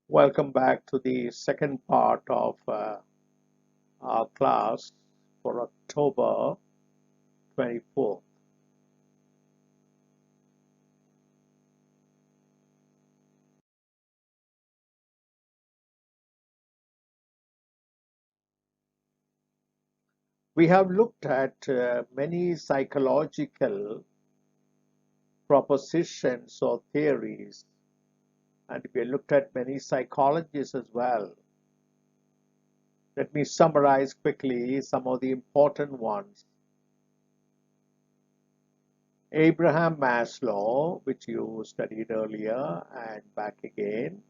Welcome back to the second part of our class for October 24th. We have looked at many psychological propositions or theories, and we looked at many psychologists as well. Let me summarize quickly some of the important ones. Abraham Maslow, which you studied earlier and back again.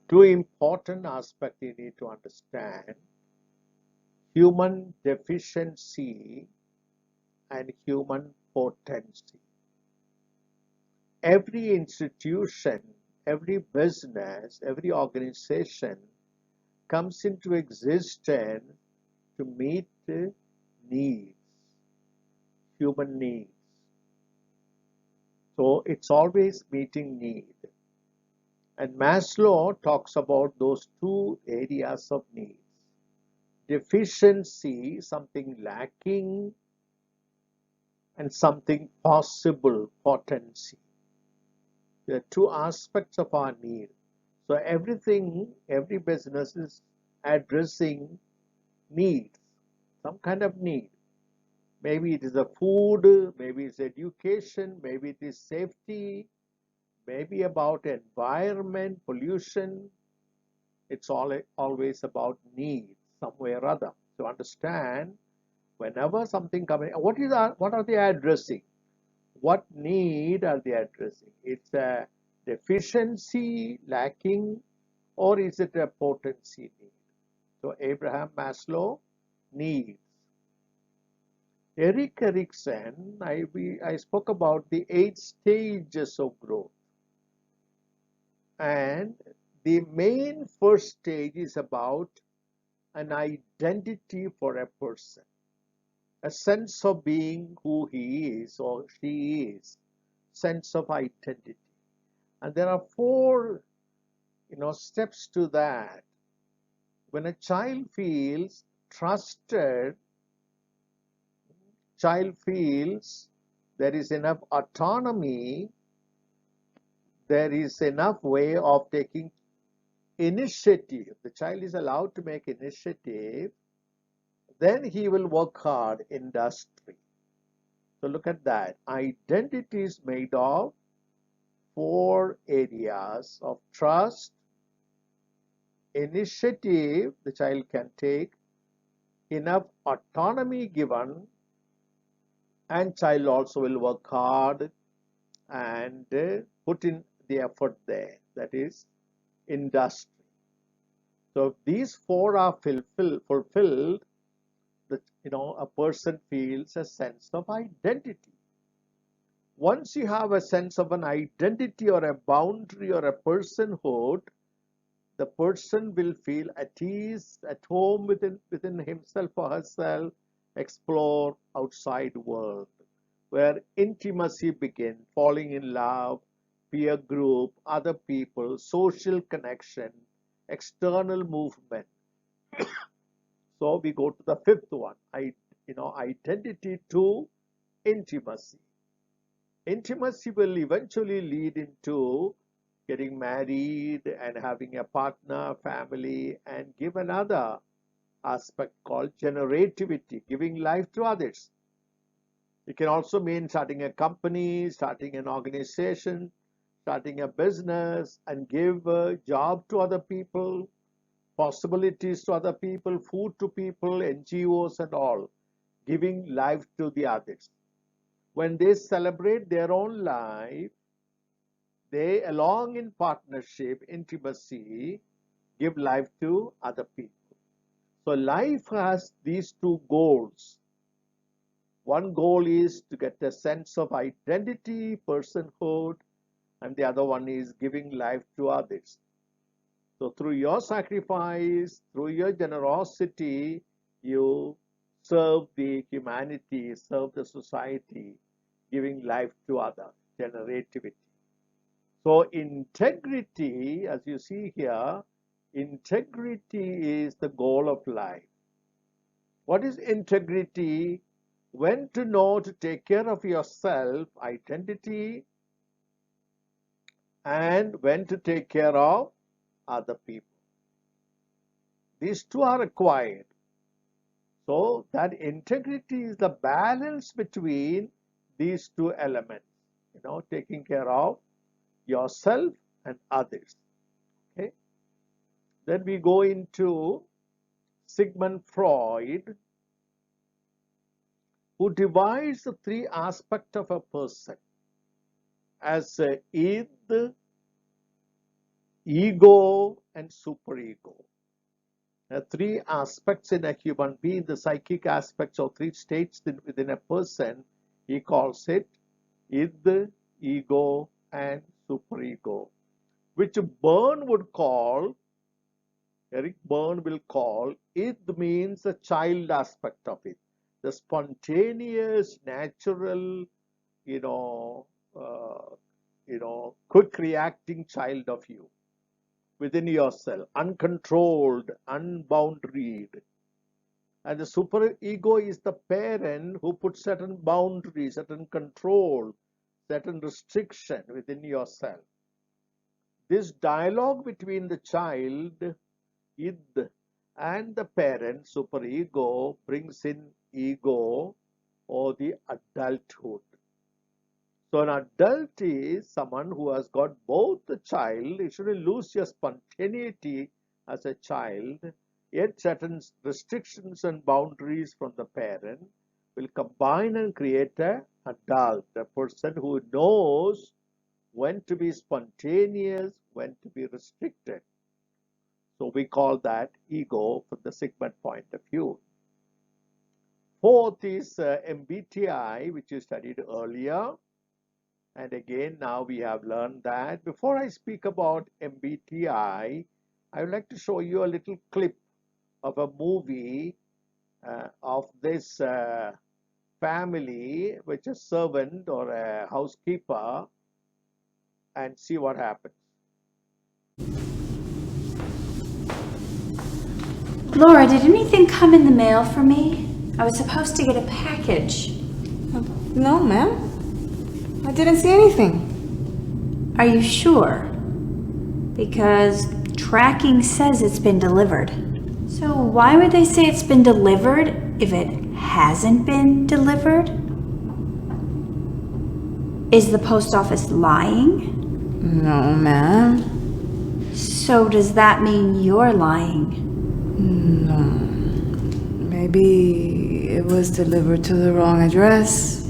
Two important aspects you need to understand: human deficiency and human potency. Every institution, every business, every organization comes into existence to meet needs, human needs. So it's always meeting need. And Maslow talks about those two areas of needs: deficiency, something lacking, and something possible, potency. There are two aspects of our need. So every business is addressing needs, some kind of need. Maybe it is a food, maybe it's education, maybe it is safety, maybe about environment, pollution. It's always about needs, some way or other. To understand, whenever something comes, what are they addressing? What need are they addressing? It's a deficiency, lacking, or is it a potency need? So Abraham Maslow, needs. Erik Erikson, I spoke about the 8 stages of growth. And the main first stage is about an identity for a person, a sense of being who he is or she is, sense of identity. And there are four, steps to that. When a child feels trusted, child feels there is enough autonomy, there is enough way of taking initiative. The child is allowed to make initiative, then he will work hard, industry. So look at that. Identity is made of four areas of trust, initiative the child can take, enough autonomy given, and child also will work hard and put in the effort there. That is industry. So if these four are fulfilled, a person feels a sense of identity. Once you have a sense of an identity or a boundary or a personhood, the person will feel at ease, at home within himself or herself, explore outside world, where intimacy begins, falling in love, peer group, other people, social connection, external movement. So we go to the fifth one, identity to intimacy. Intimacy will eventually lead into getting married and having a partner, family, and give another aspect called generativity, giving life to others. It can also mean starting a company, starting an organization, starting a business, and give a job to other people, possibilities to other people, food to people, NGOs and all, giving life to the others. When they celebrate their own life, they, along in partnership, intimacy, give life to other people. So life has these two goals. One goal is to get a sense of identity, personhood, and the other one is giving life to others. So through your sacrifice, through your generosity, you serve the humanity, serve the society, giving life to others, generativity. So integrity, as you see here, integrity is the goal of life. What is integrity? When to know to take care of yourself, identity, and when to take care of other people. These two are required. So that integrity is the balance between these two elements, taking care of yourself and others. Okay. Then we go into Sigmund Freud, who divides the three aspects of a person as id, ego, and superego. Three aspects in a human being, the psychic aspects or three states within a person, he calls it id, ego, and superego, which Eric Berne will call, id means the child aspect of it, the spontaneous, natural, quick reacting child of you within yourself, uncontrolled, unboundaried. And the superego is the parent who puts certain boundaries, certain control, certain restriction within yourself. This dialogue between the child, id, and the parent, superego, brings in ego or the adulthood. So an adult is someone who has got both the child. You shouldn't lose your spontaneity as a child, yet certain restrictions and boundaries from the parent will combine and create an adult, a person who knows when to be spontaneous, when to be restricted. So we call that ego from the Sigmund point of view. Fourth is MBTI, which you studied earlier. And again, now we have learned that. Before I speak about MBTI, I would like to show you a little clip of a movie of this family, which is a servant or a housekeeper, and see what happens. Laura, did anything come in the mail for me? I was supposed to get a package. No, ma'am. I didn't see anything. Are you sure? Because tracking says it's been delivered. So why would they say it's been delivered if it hasn't been delivered? Is the post office lying? No, ma'am. So does that mean you're lying? No. Maybe it was delivered to the wrong address.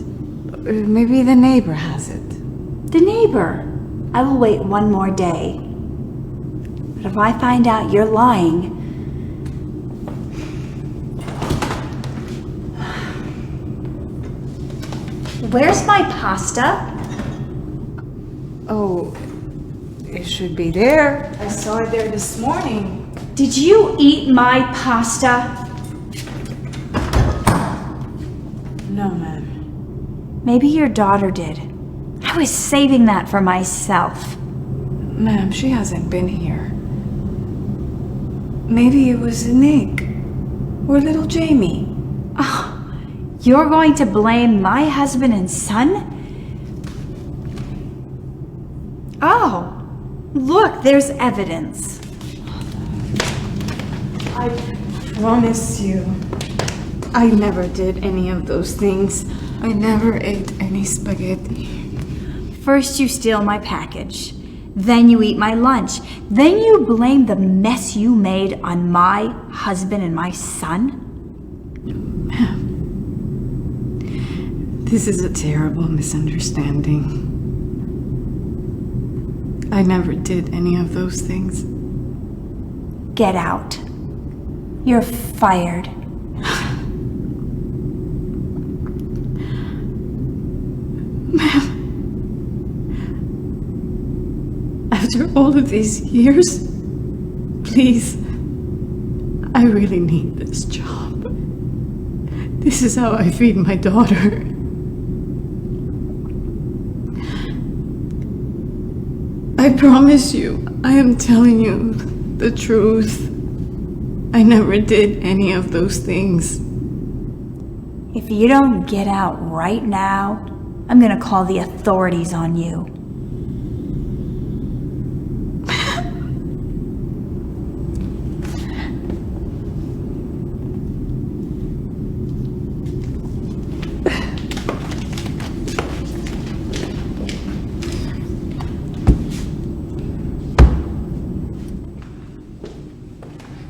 Maybe the neighbor has it. The neighbor? I will wait one more day. But if I find out you're lying... Where's my pasta? Oh, it should be there. I saw it there this morning. Did you eat my pasta? No, ma'am. Maybe your daughter did. I was saving that for myself. Ma'am, she hasn't been here. Maybe it was Nick or little Jamie. Oh, you're going to blame my husband and son? Oh, look, there's evidence. I promise you, I never did any of those things. I never ate any spaghetti. First you steal my package, then you eat my lunch, then you blame the mess you made on my husband and my son? Ma'am, this is a terrible misunderstanding. I never did any of those things. Get out. You're fired. Ma'am, after all of these years, please, I really need this job. This is how I feed my daughter. I promise you, I am telling you the truth. I never did any of those things. If you don't get out right now, I'm gonna call the authorities on you.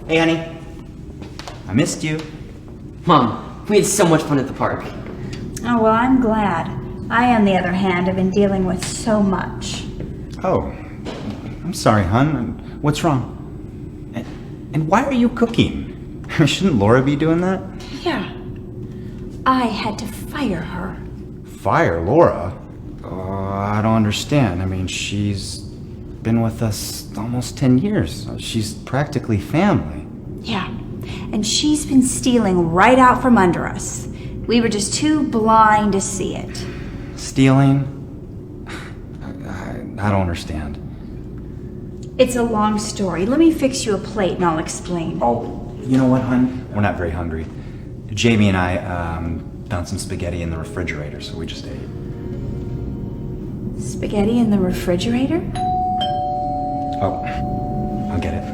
Hey, honey. I missed you. Mom, we had so much fun at the park. Oh, well, I'm glad. I, on the other hand, have been dealing with so much. Oh, I'm sorry, hon. What's wrong? And why are you cooking? Shouldn't Laura be doing that? Yeah. I had to fire her. Fire Laura? I don't understand. I mean, she's been with us almost 10 years. She's practically family. Yeah. And she's been stealing right out from under us. We were just too blind to see it. Stealing? I don't understand. It's a long story. Let me fix you a plate and I'll explain. Oh, you know what, hon? We're not very hungry. Jamie and I found some spaghetti in the refrigerator, so we just ate. Spaghetti in the refrigerator? Oh, I'll get it.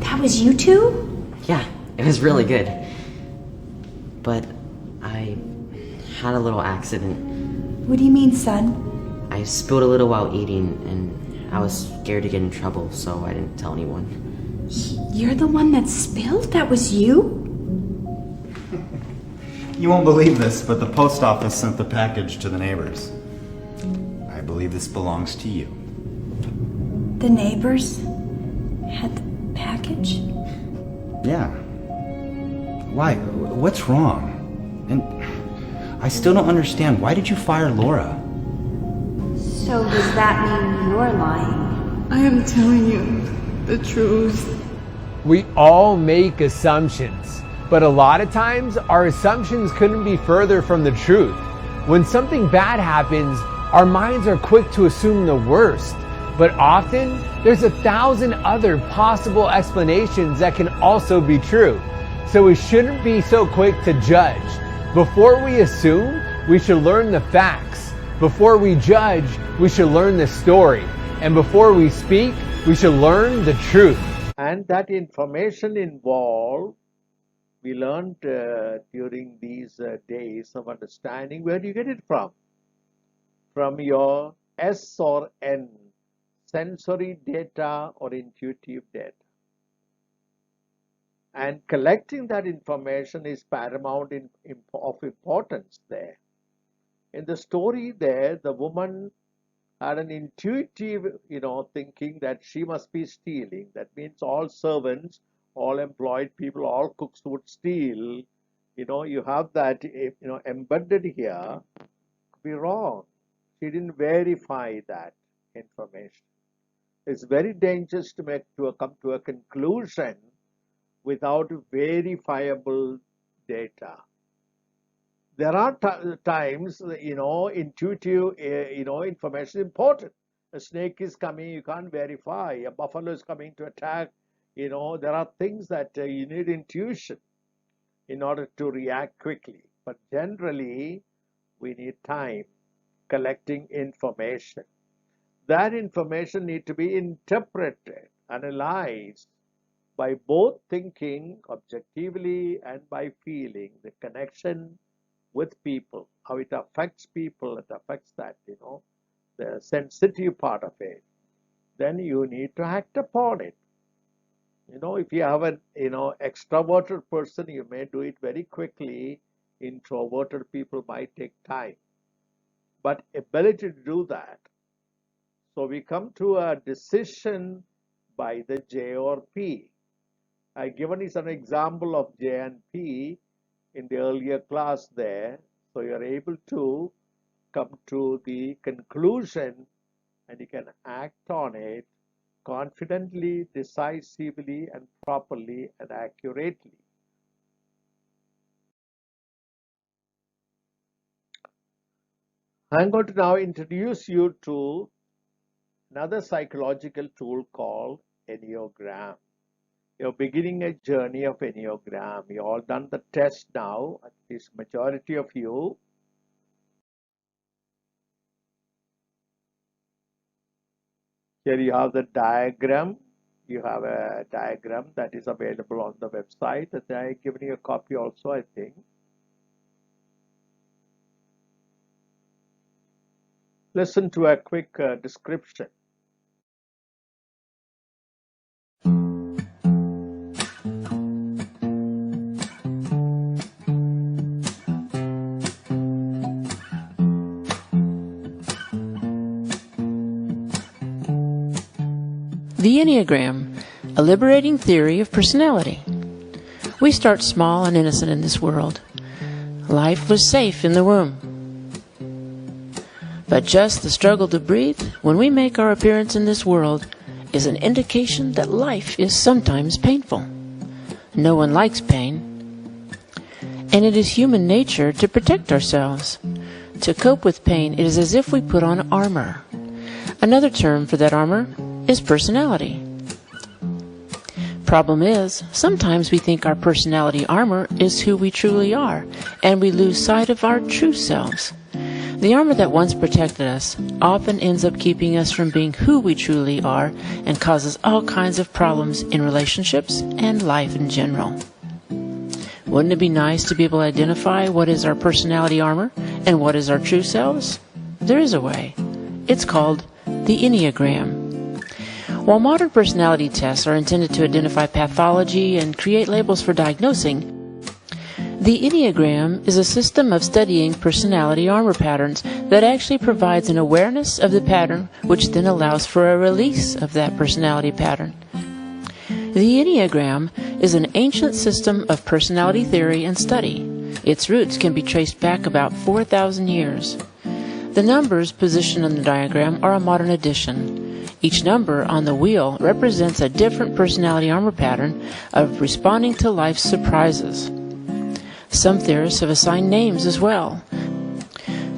That was you two? Yeah, it was really good. But I had a little accident. What do you mean, son? I spilled a little while eating, and I was scared to get in trouble, so I didn't tell anyone. You're the one that spilled? That was you? You won't believe this, but the post office sent the package to the neighbors. I believe this belongs to you. The neighbors had the package? Yeah. Why? What's wrong? And I still don't understand. Why did you fire Laura? So does that mean you're lying? I am telling you the truth. We all make assumptions, but a lot of times our assumptions couldn't be further from the truth. When something bad happens, our minds are quick to assume the worst, but often there's 1,000 other possible explanations that can also be true. So we shouldn't be so quick to judge. Before we assume, we should learn the facts. Before we judge, we should learn the story. And before we speak, we should learn the truth. And that information involved, we learned during these days of understanding. Where do you get it from? From your S or N, sensory data or intuitive data. And collecting that information is paramount of importance there. In the story there, the woman had an intuitive, thinking that she must be stealing. That means all servants, all employed people, all cooks would steal. You have that, embedded here. Could be wrong. She didn't verify that information. It's very dangerous to come to a conclusion without verifiable data. There are times, intuitive, information is important. A snake is coming, you can't verify. A buffalo is coming to attack. There are things that you need intuition in order to react quickly. But generally, we need time collecting information. That information needs to be interpreted, analyzed by both thinking objectively and by feeling the connection with people, how it affects people, it affects that, the sensitive part of it. Then you need to act upon it. If you have an, extroverted person, you may do it very quickly. Introverted people might take time. But ability to do that. So we come to a decision by the J or P. I given is an example of J and P in the earlier class there. So you're able to come to the conclusion and you can act on it confidently, decisively, and properly and accurately. I'm going to now introduce you to another psychological tool called Enneagram. You're beginning a journey of Enneagram. You all done the test now, at least majority of you. Here you have the diagram. You have a diagram that is available on the website. And I've given you a copy also, I think. Listen to a quick description. The Enneagram, a liberating theory of personality. We start small and innocent in this world. Life was safe in the womb. But just the struggle to breathe when we make our appearance in this world is an indication that life is sometimes painful. No one likes pain. And it is human nature to protect ourselves. To cope with pain, it is as if we put on armor. Another term for that armor is personality. Problem is, sometimes we think our personality armor is who we truly are, and we lose sight of our true selves. The armor that once protected us often ends up keeping us from being who we truly are and causes all kinds of problems in relationships and life in general. Wouldn't it be nice to be able to identify what is our personality armor and what is our true selves? There is a way. It's called the Enneagram. While modern personality tests are intended to identify pathology and create labels for diagnosing, the Enneagram is a system of studying personality armor patterns that actually provides an awareness of the pattern, which then allows for a release of that personality pattern. The Enneagram is an ancient system of personality theory and study. Its roots can be traced back about 4,000 years. The numbers positioned in the diagram are a modern addition. Each number on the wheel represents a different personality armor pattern of responding to life's surprises. Some theorists have assigned names as well.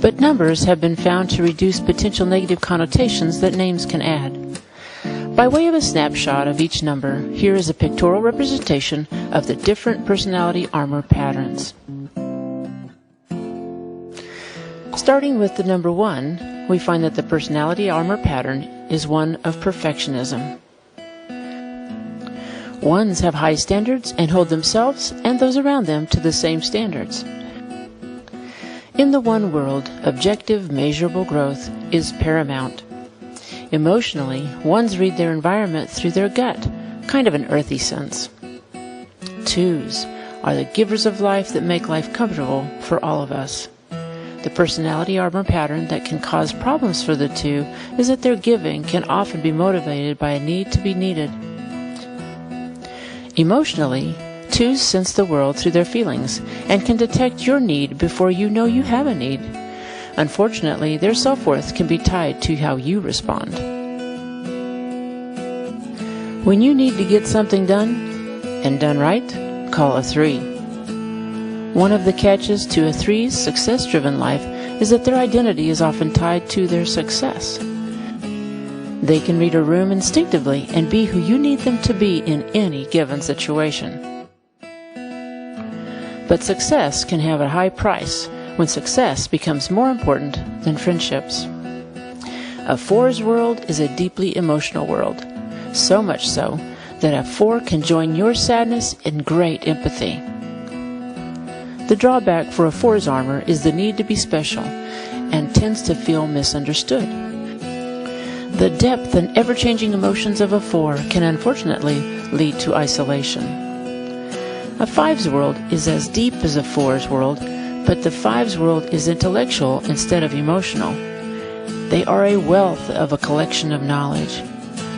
But numbers have been found to reduce potential negative connotations that names can add. By way of a snapshot of each number, here is a pictorial representation of the different personality armor patterns. Starting with the number 1, we find that the personality armor pattern is one of perfectionism. Ones have high standards and hold themselves and those around them to the same standards. In the one world, objective, measurable growth is paramount. Emotionally, ones read their environment through their gut, kind of an earthy sense. Twos are the givers of life that make life comfortable for all of us. The personality armor pattern that can cause problems for the two is that their giving can often be motivated by a need to be needed. Emotionally, twos sense the world through their feelings and can detect your need before you know you have a need. Unfortunately, their self-worth can be tied to how you respond. When you need to get something done, and done right, call a 3. One of the catches to a 3's success-driven life is that their identity is often tied to their success. They can read a room instinctively and be who you need them to be in any given situation. But success can have a high price when success becomes more important than friendships. A 4's world is a deeply emotional world, so much so that a 4 can join your sadness in great empathy. The drawback for a 4's armor is the need to be special and tends to feel misunderstood. The depth and ever-changing emotions of a 4 can unfortunately lead to isolation. A 5's world is as deep as a 4's world, but the 5's world is intellectual instead of emotional. They are a wealth of a collection of knowledge.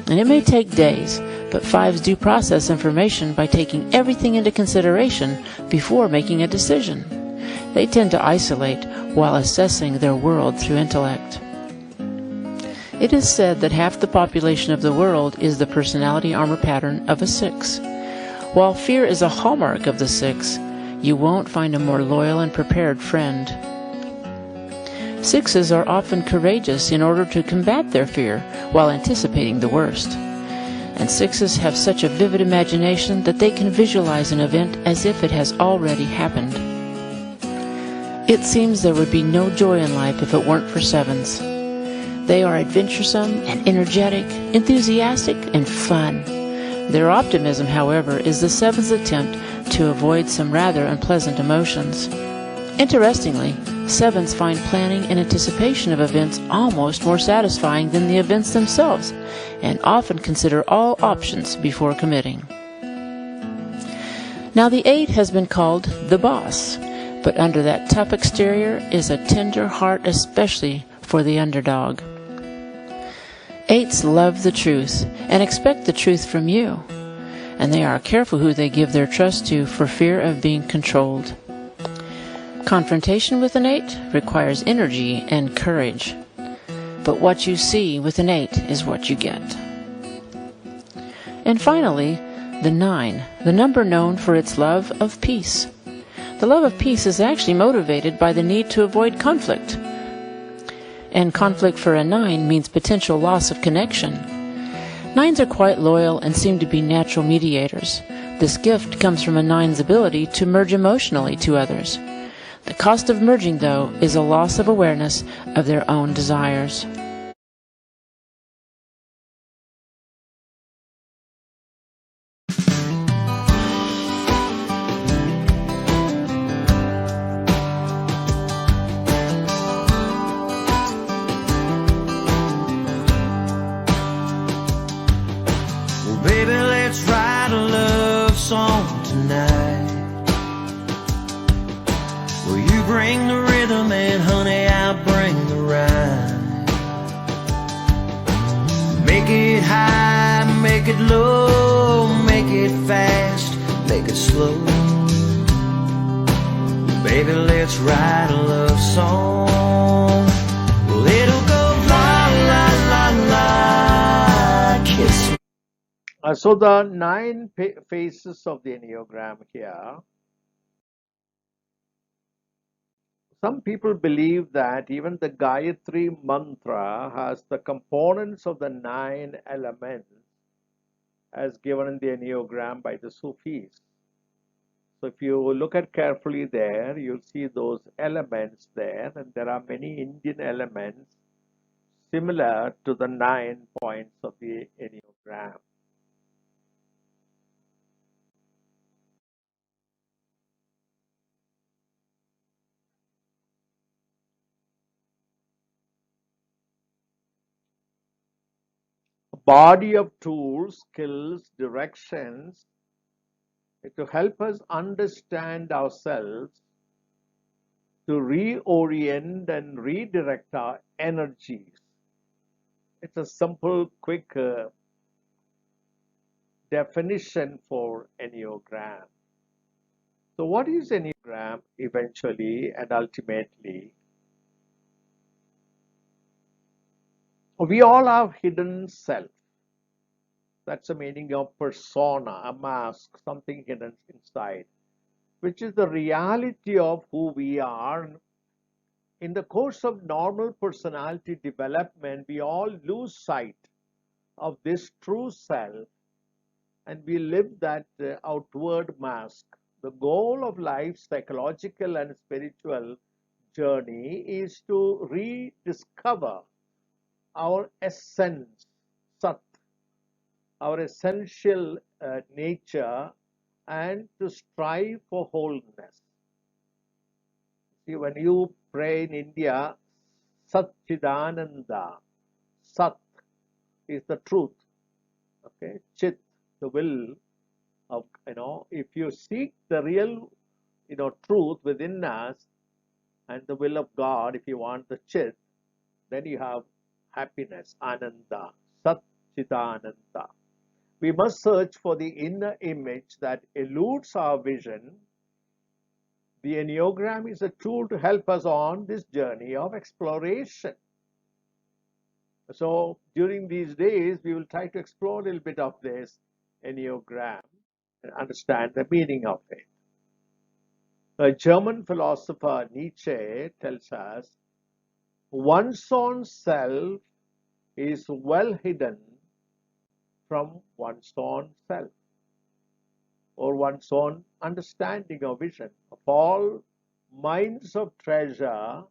And it may take days, but 5's do process information by taking everything into consideration before making a decision. They tend to isolate while assessing their world through intellect. It is said that half the population of the world is the personality armor pattern of a 6. While fear is a hallmark of the 6, you won't find a more loyal and prepared friend. Sixes are often courageous in order to combat their fear while anticipating the worst. And sixes have such a vivid imagination that they can visualize an event as if it has already happened. It seems there would be no joy in life if it weren't for sevens. They are adventuresome and energetic, enthusiastic and fun. Their optimism, however, is the seven's attempt to avoid some rather unpleasant emotions. Interestingly, sevens find planning and anticipation of events almost more satisfying than the events themselves, and often consider all options before committing. Now the 8 has been called the boss, but under that tough exterior is a tender heart, especially for the underdog. 8s love the truth and expect the truth from you, and they are careful who they give their trust to for fear of being controlled. Confrontation with an 8 requires energy and courage, but what you see with an 8 is what you get. And finally, the 9, the number known for its love of peace. The love of peace is actually motivated by the need to avoid conflict. And conflict for a 9 means potential loss of connection. 9s are quite loyal and seem to be natural mediators. This gift comes from a 9's ability to merge emotionally to others. The cost of merging, though, is a loss of awareness of their own desires. Well, baby, let's write a love song tonight. Well, you bring the rhythm and honey, I'll bring the rhyme. Make it high, make it low, make it fast, make it slow. Baby, let's write a love song. Well, it'll go la la la la, kiss me. So the 9 phases of the Enneagram here. Some people believe that even the Gayatri mantra has the components of the 9 elements as given in the Enneagram by the Sufis. So if you look at carefully there, you'll see those elements there, and there are many Indian elements similar to the 9 points of the Enneagram. Body of tools, skills, directions to help us understand ourselves, to reorient and redirect our energies. It's a simple, quick definition for Enneagram. So what is Enneagram eventually and ultimately? We all have hidden self. That's the meaning of persona, a mask, something hidden inside, which is the reality of who we are. In the course of normal personality development, we all lose sight of this true self and we live that outward mask. The goal of life's psychological and spiritual journey is to rediscover our essence, Sat, our essential nature, and to strive for wholeness. See, when you pray in India, Satchidananda, Sat is the truth. Okay, Chit, the will of, if you seek the real, truth within us and the will of God, if you want the Chit, then you have happiness, Ananda, Satchidananda. We must search for the inner image that eludes our vision. The Enneagram is a tool to help us on this journey of exploration. So during these days, we will try to explore a little bit of this Enneagram and understand the meaning of it. The German philosopher Nietzsche tells us one's own self is well hidden from one's own self or one's own understanding or vision. Of all minds of treasure,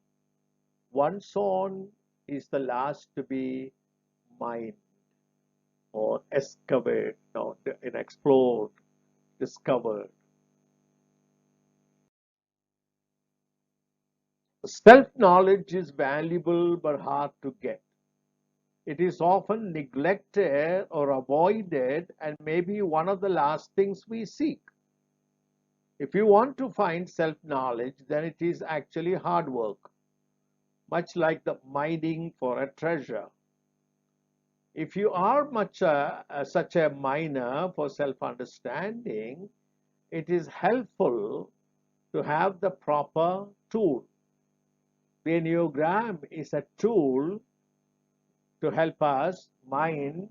one's own is the last to be mined or excavated, no, explored, discovered. Self-knowledge is valuable but hard to get. It is often neglected or avoided and may be one of the last things we seek. If you want to find self-knowledge, then it is actually hard work, much like the mining for a treasure. If you are such a miner for self-understanding, it is helpful to have the proper tool. The Enneagram is a tool to help us mine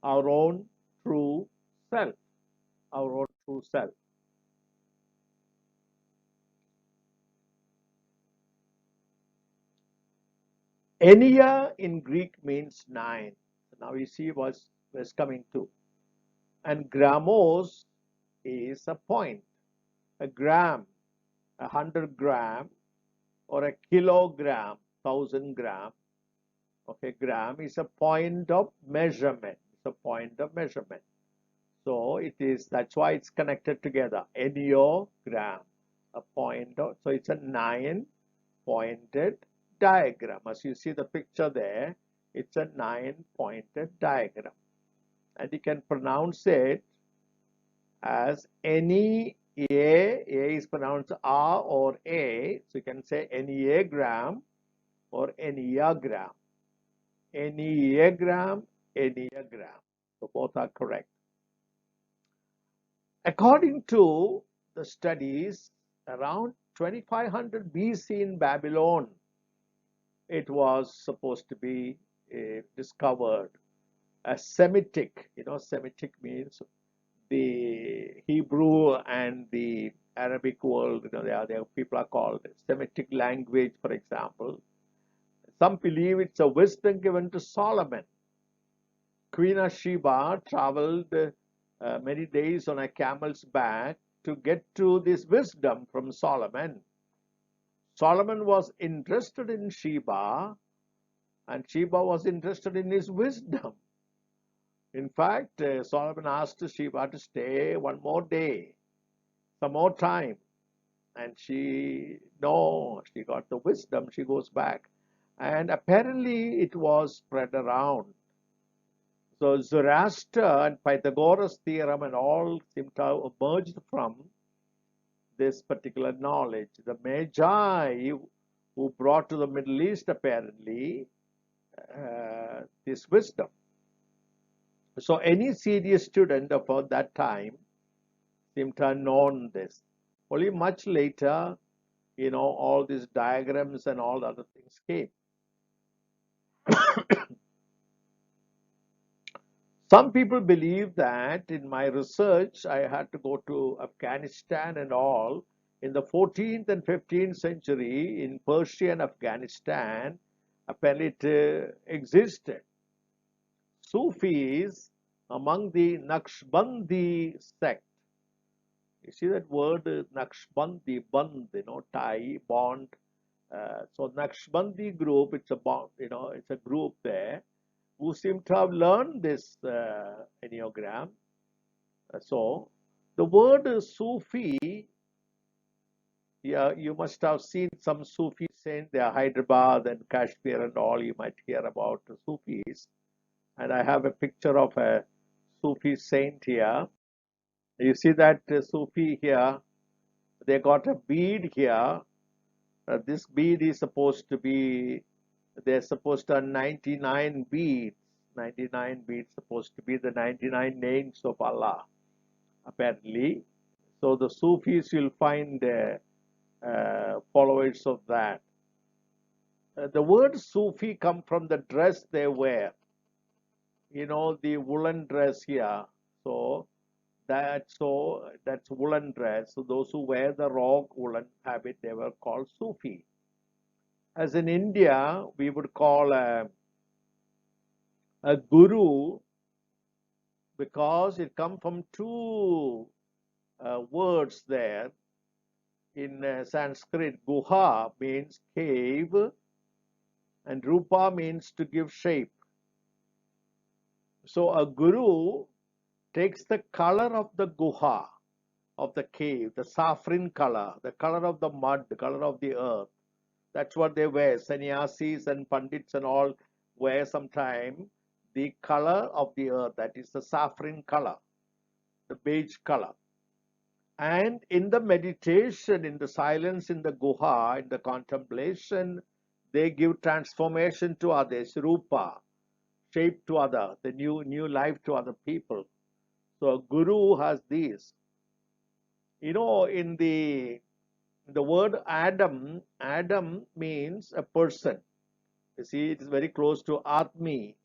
our own true self, our own true self. Ennea in Greek means 9. So now you see what's coming to. And gramos is a point. A gram, 100 gram, or a kilogram, 1000 gram. Okay, gram is a point of measurement. It's a point of measurement. So that's why it's connected together. Enneagram, a point of, so it's a 9-pointed diagram. As you see the picture there, it's a 9-pointed diagram. And you can pronounce it as any A is pronounced A or A. So you can say Enneagram or Enneagram. Enneagram, Enneagram. So both are correct. According to the studies, around 2500 BC in Babylon, it was supposed to be discovered. A Semitic, Semitic means the Hebrew and the Arabic world, there people are called Semitic language, for example. Some believe it's a wisdom given to Solomon. Queen of Sheba traveled many days on a camel's back to get to this wisdom from Solomon. Solomon was interested in Sheba, and Sheba was interested in his wisdom. In fact, Solomon asked Sheba to stay one more day, some more time. And she got the wisdom, she goes back. And apparently it was spread around. So Zoroaster and Pythagoras theorem and all seem to have emerged from this particular knowledge. The Magi who brought to the Middle East apparently this wisdom. So any serious student of that time seemed to have known this. Only much later, all these diagrams and all the other things came. Some people believe that in my research, I had to go to Afghanistan and all. In the 14th and 15th century, in Persia and Afghanistan, apparently it existed. Sufis among the Naqshbandi sect. You see that word Naqshbandi, band, tie, bond. So Naqshbandi group, it's a bond, it's a group there who seem to have learned this Enneagram. So the word Sufi, yeah, you must have seen some Sufi saints. They are Hyderabad and Kashmir and all. You might hear about the Sufis. And I have a picture of a Sufi saint here. You see that Sufi here, they got a bead here. This bead is supposed to be, they're supposed to have 99 beads. 99 beads supposed to be the 99 names of Allah, apparently. So the Sufis, you'll find followers of that. The word Sufi come from the dress they wear. The woolen dress here. So that's woolen dress. So those who wear the raw woolen habit, they were called Sufi. As in India, we would call a guru because it comes from two words there. In Sanskrit, guha means cave and rupa means to give shape. So a guru takes the color of the guha, of the cave, the saffron color, the color of the mud, the color of the earth. That's what they wear. Sannyasis and pandits and all wear sometime the color of the earth, that is the saffron color, the beige color. And in the meditation, in the silence, in the guha, in the contemplation, they give transformation to others, rupa, shape to other, the new life to other people. So a guru has these. In the word Adam, Adam means a person. You see, it is very close to Atmi,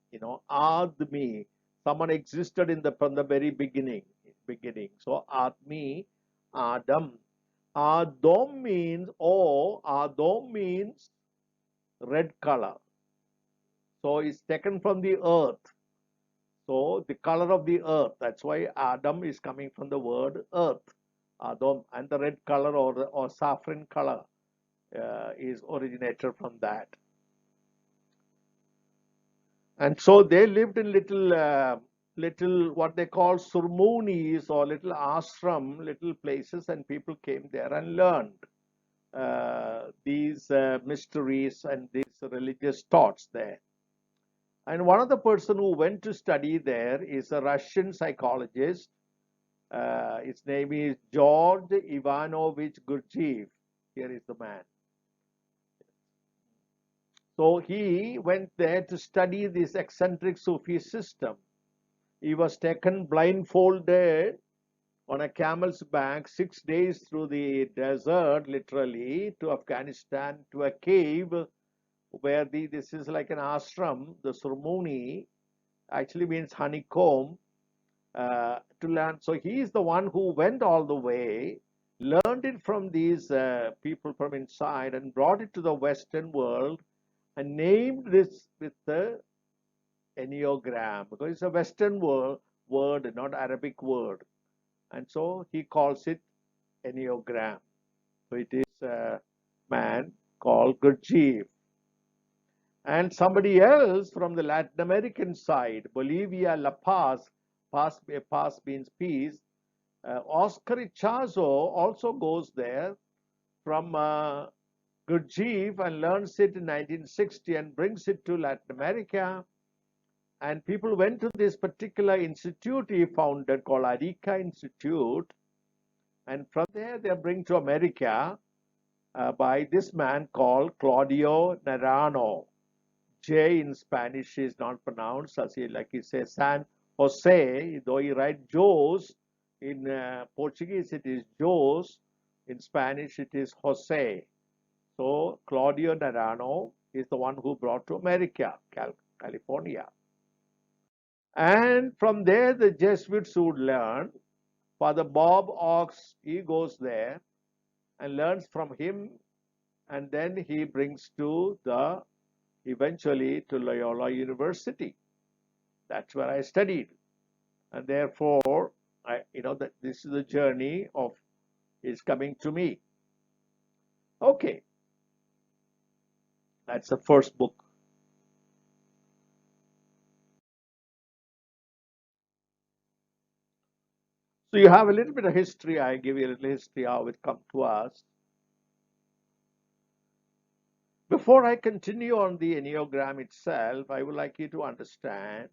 Admi. Someone existed from the very beginning. So Atmi, Adam. Adam means red color. So it's taken from the earth. So the color of the earth. That's why Adam is coming from the word earth. Adam, and the red color or saffron color is originated from that. And so they lived in little what they call surmunis or little ashram, little places, and people came there and learned these mysteries and these religious thoughts there. And one of the person who went to study there is a Russian psychologist. His name is George Ivanovich Gurdjieff. Here is the man. So he went there to study this eccentric Sufi system. He was taken blindfolded on a camel's back 6 days through the desert, literally, to Afghanistan, to a cave where this is like an ashram. The Surmuni actually means honeycomb, to learn. So he is the one who went all the way, learned it from these people from inside and brought it to the Western world and named this with the Enneagram, because it's a Western word, not Arabic word. And so he calls it Enneagram. So it is a man called Gurdjieff. And somebody else from the Latin American side, Bolivia, La Paz, Paz means peace. Oscar Ichazo also goes there from Gurdjieff and learns it in 1960 and brings it to Latin America. And people went to this particular institute he founded called Arica Institute. And from there, they bring to America by this man called Claudio Naranjo. J in Spanish is not pronounced as he says San Jose, though he writes Jos. In Portuguese, it is Jos. In Spanish, it is Jose. So Claudio Naranjo is the one who brought to America, California. And from there, the Jesuits would learn. Father Bob Ox, he goes there and learns from him, and then he brings eventually to Loyola University. That's where I studied. And therefore, that this is the journey is coming to me. Okay. That's the first book. So you have a little bit of history. I give you a little history how it come to us. Before I continue on the Enneagram itself, I would like you to understand,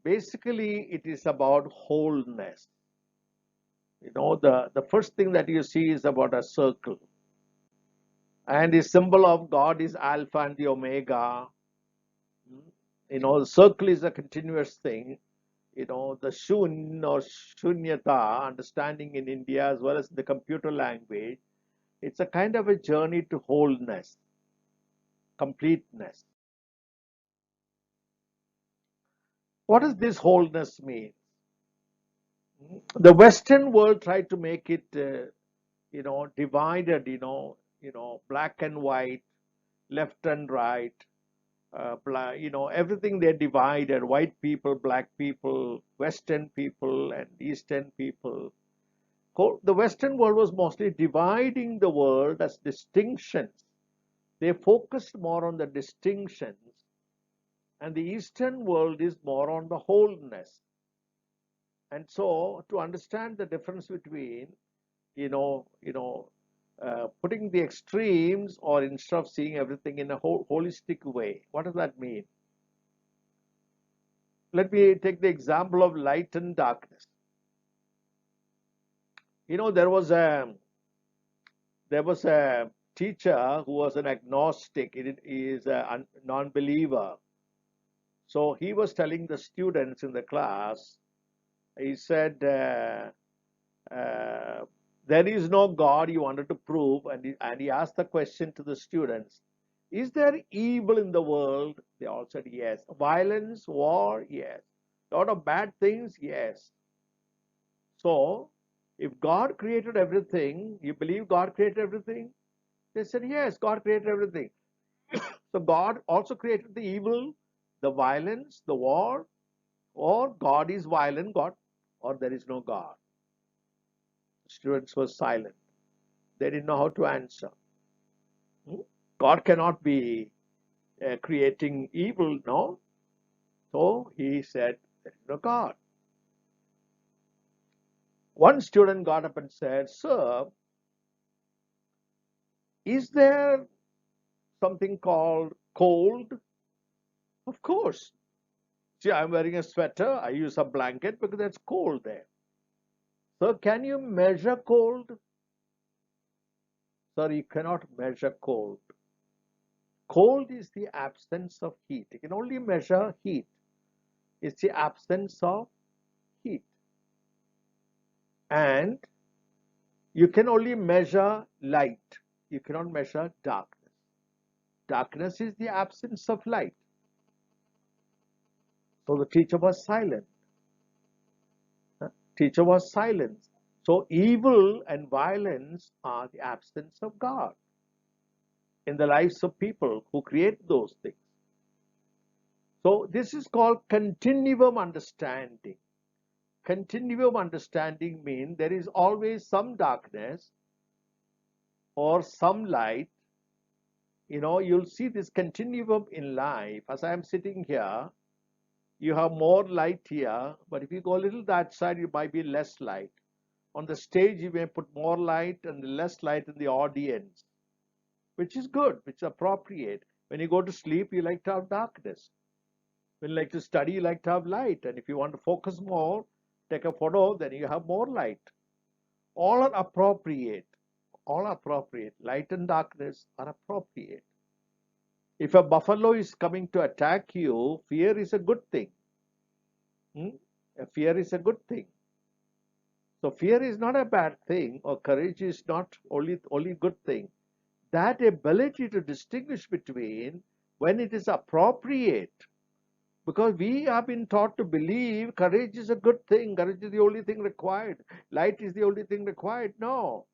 basically it is about wholeness. The first thing that you see is about a circle. And the symbol of God is Alpha and the Omega. The circle is a continuous thing. The shun or shunyata, understanding in India as well as the computer language, it's a kind of a journey to wholeness, completeness. What does this wholeness mean? The Western world tried to make it, divided, black and white, left and right, everything they divided: white people, black people, Western people, and Eastern people. The Western world was mostly dividing the world as distinctions. They focused more on the distinctions, and the Eastern world is more on the wholeness. And so, to understand the difference between, putting the extremes, or instead of seeing everything in a holistic way, what does that mean? Let me take the example of light and darkness. There was a teacher who was an agnostic. He is a non-believer. So he was telling the students in the class. He said, there is no God, he wanted to prove, and he asked the question to the students: is there evil in the world? They all said yes. Violence, war, yes. A lot of bad things, yes. So, if God created everything, you believe God created everything? They said, yes, God created everything. So, God also created the evil, the violence, the war, or God is violent, or there is no God. The students were silent. They didn't know how to answer. God cannot be creating evil, no? So he said, there is no God. One student got up and said, sir, is there something called cold? Of course. See, I'm wearing a sweater. I use a blanket because it's cold there. Sir, can you measure cold? Sir, you cannot measure cold. Cold is the absence of heat. You can only measure heat. It's the absence of heat. And you can only measure light. You cannot measure darkness. Darkness is the absence of light. So the teacher was silent. Teacher was silent. So evil and violence are the absence of God in the lives of people who create those things. So this is called continuum understanding. Continuum understanding means there is always some darkness or some light. You'll see this continuum in life. As I am sitting here, you have more light here, but if you go a little that side, you might be less light. On the stage, you may put more light and less light in the audience, which is good, which is appropriate. When you go to sleep, you like to have darkness. When you like to study, you like to have light. And if you want to focus more, take a photo, then you have more light. All are appropriate. All are appropriate. Light and darkness are appropriate. If a buffalo is coming to attack you, fear is a good thing. Fear is a good thing. So fear is not a bad thing, or courage is not only good thing. That ability to distinguish between when it is appropriate, because we have been taught to believe courage is a good thing, courage is the only thing required, light is the only thing required. No.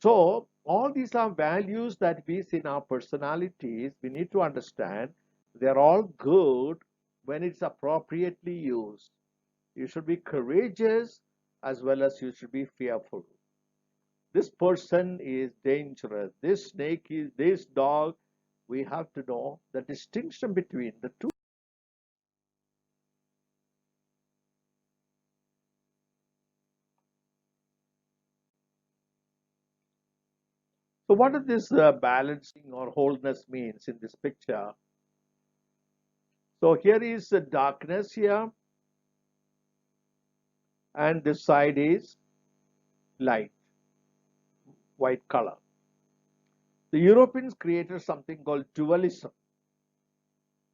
So all these are values that we see in our personalities. We need to understand they're all good when it's appropriately used. You should be courageous as well as you should be fearful. This person is dangerous. This snake is this dog. We have to know the distinction between the two. So what does this balancing or wholeness means in this picture? So here is the darkness here, and this side is light, white color. The Europeans created something called dualism.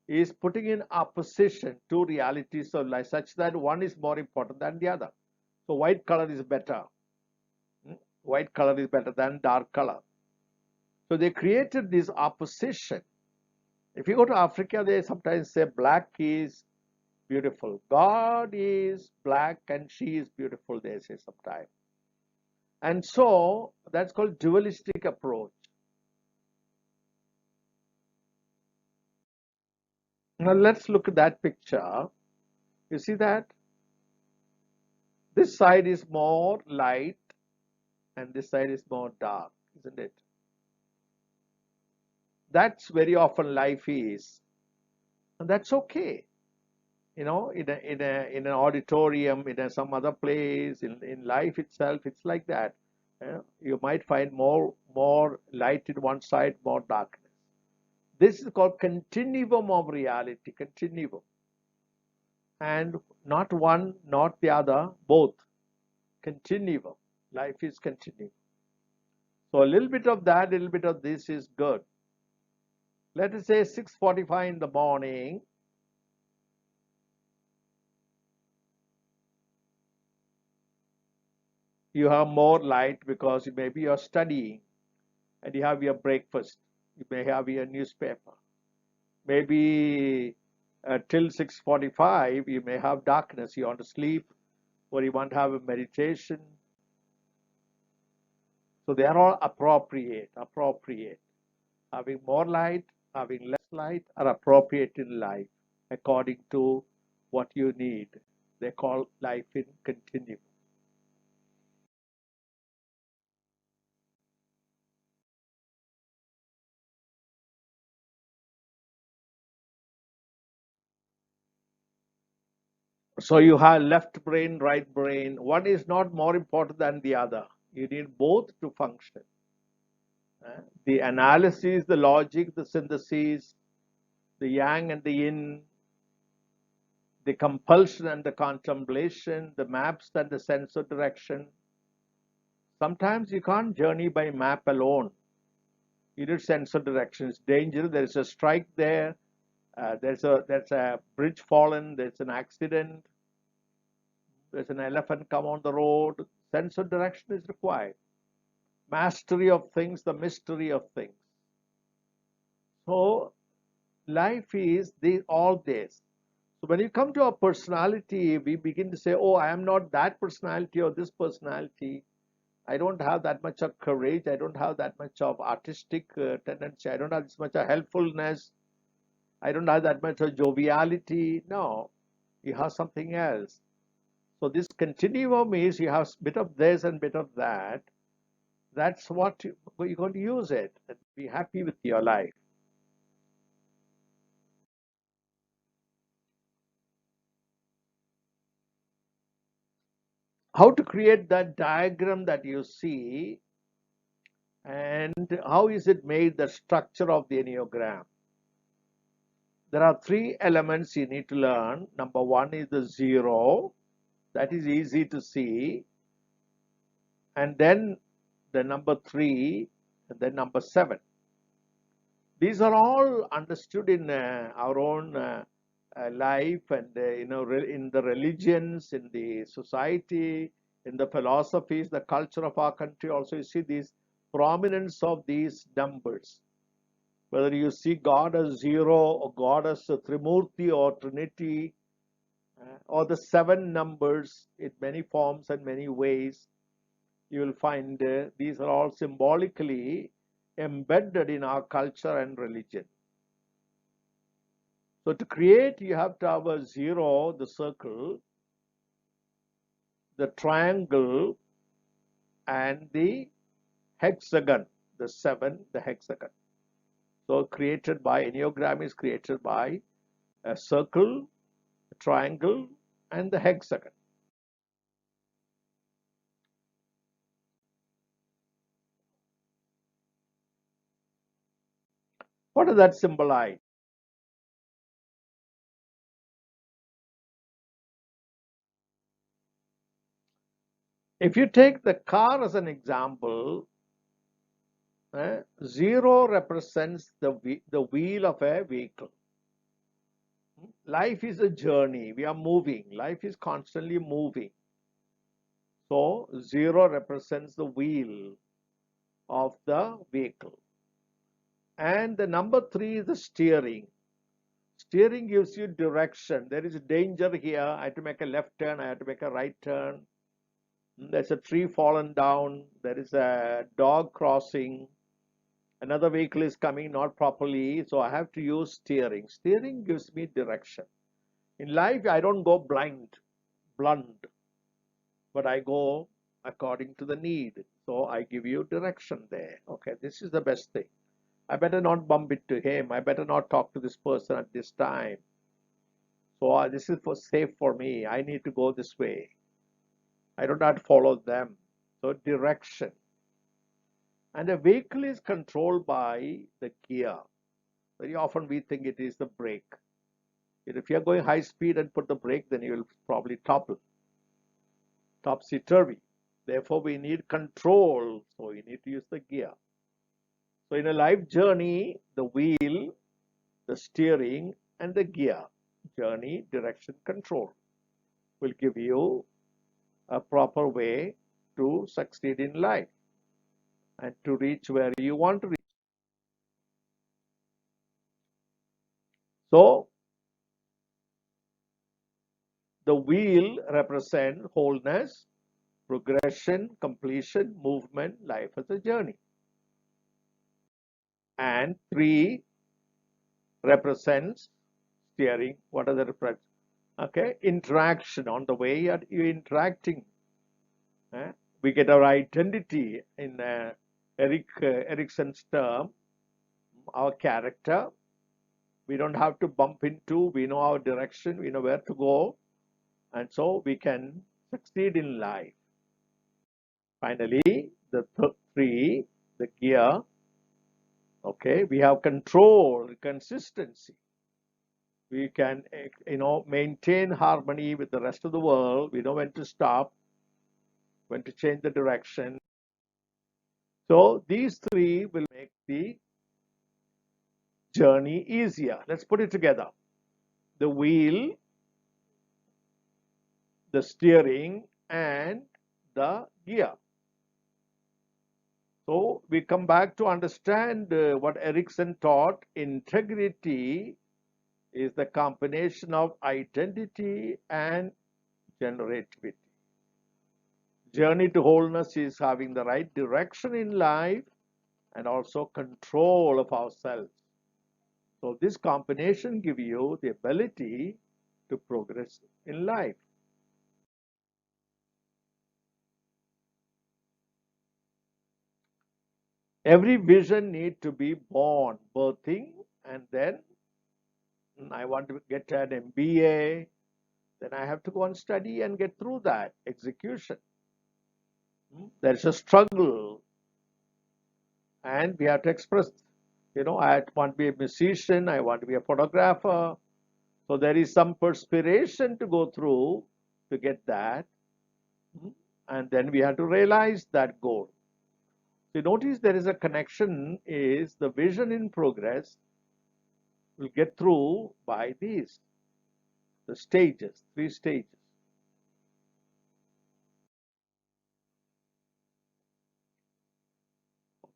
Is putting in opposition two realities of life such that one is more important than the other. So white color is better. White color is better than dark color. So they created this opposition. If you go to Africa, they sometimes say black is beautiful. God is black and she is beautiful, they say sometimes. And so that's called dualistic approach. Now let's look at that picture. You see that? This side is more light and this side is more dark, isn't it? That's very often life is. And that's okay. You know, in an auditorium, some other place, in life itself, it's like that. You might find more light in one side, more darkness. This is called continuum of reality, continuum. And not one, not the other, both. Continuum. Life is continuum. So a little bit of that, a little bit of this is good. Let us say 6:45 in the morning. You have more light because maybe you're studying and you have your breakfast. You may have your newspaper. Maybe till 6:45 you may have darkness. You want to sleep or you want to have a meditation. So they are all appropriate. Having more light, having less light are appropriate in life according to what you need. They call life in continuum. So you have left brain, right brain. One is not more important than the other. You need both to function. The analysis, the logic, the synthesis, the yang and the yin, the compulsion and the contemplation, the maps and the sense of direction. Sometimes you can't journey by map alone. You need sense of direction. It's dangerous. There is a strike there. There's a bridge fallen. There's an accident. There's an elephant come on the road. Sense of direction is required. Mastery of things, the mystery of things. So life is all this. So when you come to our personality, we begin to say, oh, I am not that personality or this personality. I don't have that much of courage. I don't have that much of artistic tendency. I don't have this much of helpfulness. I don't have that much of joviality. No, you have something else. So this continuum is you have a bit of this and bit of that. That's what you're going to use it and be happy with your life. How to create that diagram that you see and how is it made, the structure of the Enneagram. There are three elements you need to learn. Number one is the zero. That is easy to see. And then the number three, and then number seven. These are all understood in our own life and in the religions, in the society, in the philosophies, the culture of our country. Also, you see this prominence of these numbers. Whether you see God as zero or God as a Trimurti or Trinity, or the seven numbers in many forms and many ways, you will find these are all symbolically embedded in our culture and religion. So to create, you have to have a zero, the circle, the triangle, and the hexagon, the seven, the hexagon. So created by Enneagram is created by a circle, a triangle, and the hexagon. What does that symbolize? If you take the car as an example, zero represents the wheel of a vehicle. Life is a journey. We are moving. Life is constantly moving. So zero represents the wheel of the vehicle. And the number three is the steering. Steering gives you direction. There is danger here. I have to make a left turn. I have to make a right turn. There's a tree fallen down. There is a dog crossing. Another vehicle is coming not properly, so I have to use steering. Steering gives me direction. In life, I don't go blunt, but I go according to the need. So I give you direction there. Okay, this is the best thing. I better not bump into him. I better not talk to this person at this time. So this is safe for me. I need to go this way. I do not follow them. So direction. And a vehicle is controlled by the gear. Very often we think it is the brake. If you're going high speed and put the brake, then you will probably topple, topsy-turvy. Therefore, we need control. So we need to use the gear. So in a life journey, the wheel, the steering, and the gear, journey, direction, control, will give you a proper way to succeed in life and to reach where you want to reach. So the wheel represents wholeness, progression, completion, movement, life as a journey. And 3 represents steering. What are the represents? Okay, interaction. On the way you're interacting. We get our identity in Erickson's term, our character. We don't have to bump into, we know our direction, we know where to go, and so we can succeed in life. Finally, the 3, the gear, okay, we have control, consistency. We can, maintain harmony with the rest of the world. We know when to stop, when to change the direction. So these 3 will make the journey easier. Let's put it together. The wheel, the steering, and the gear. So we come back to understand what Erickson taught. Integrity is the combination of identity and generativity. Journey to wholeness is having the right direction in life and also control of ourselves. So this combination gives you the ability to progress in life. Every vision needs to be born, birthing, and then I want to get an MBA, then I have to go and study and get through that execution. There's a struggle, and we have to express, I want to be a musician, I want to be a photographer. So there is some perspiration to go through to get that, and then we have to realize that goal. So notice there is a connection, is the vision in progress will get through by these, the stages, 3 stages.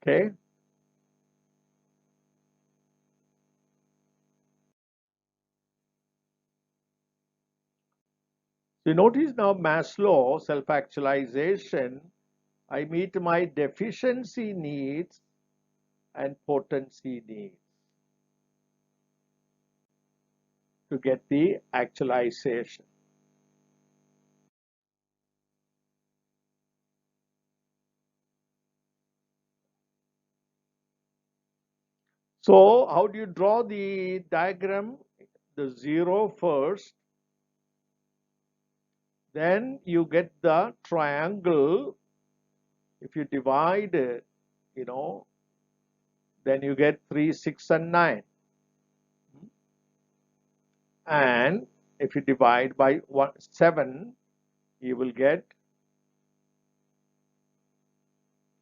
Okay. So notice now Maslow, self-actualization, I meet my deficiency needs and potency needs to get the actualization. So how do you draw the diagram? The 0 first, then you get the triangle. If you divide, then you get 3, 6, and 9. And if you divide by 7, you will get,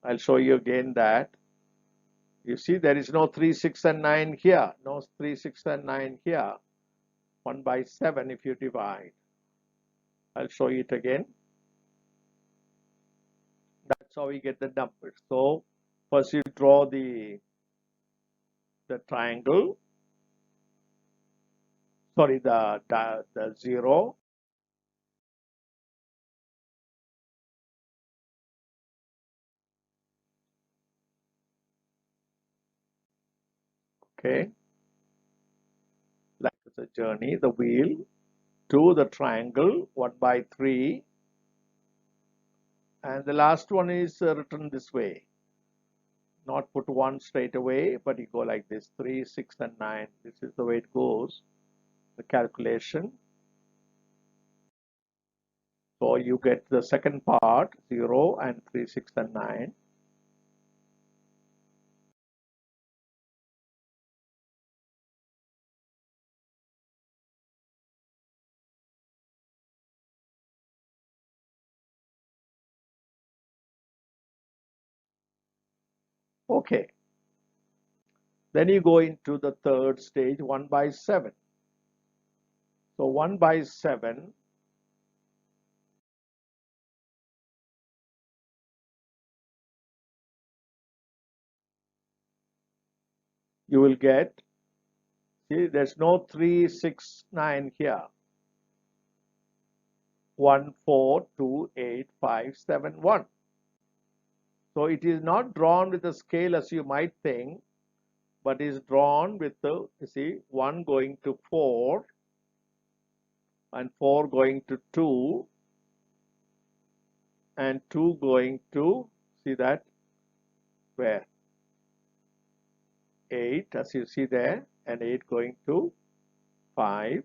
I'll show you again that. You see, there is no 3, 6, and 9 here. No 3, 6, and 9 here. 1 by 7 if you divide. I'll show you it again. That's how we get the numbers. So first you draw the triangle. Sorry, the 0. Okay, like it's a journey, the wheel to the triangle 1 by 3, and the last one is written this way, not put 1 straight away, but you go like this, 3, 6 and 9. This is the way it goes, the calculation. So you get the second part, 0 and 3, 6 and 9. Okay, then you go into the third stage, 1 by 7. So 1 by 7, you will get, see, there's no 3, 6, 9 here. 1, 4, 2, 8, 5, 7, 1. So it is not drawn with a scale as you might think, but is drawn with the, you see, 1 going to 4 and 4 going to 2 and 2 going to, see that, where? 8, as you see there, and 8 going to 5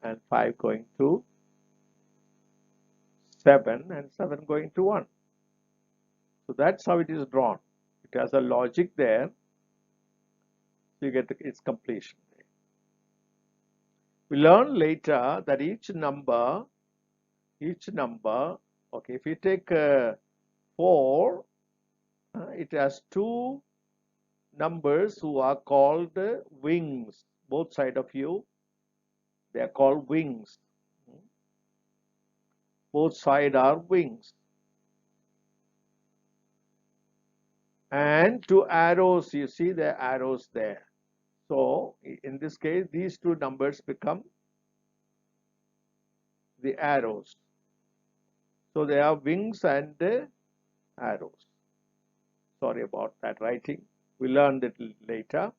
and 5 going to 7 and 7 going to 1. So that's how it is drawn. It has a logic there. So you get its completion. We learn later that each number, okay, if you take 4, it has 2 numbers who are called wings. Both sides of you, they are called wings. Both sides are wings. And 2 arrows, you see the arrows there. So in this case, these 2 numbers become the arrows. So they are wings and arrows. Sorry about that writing. We learned it later.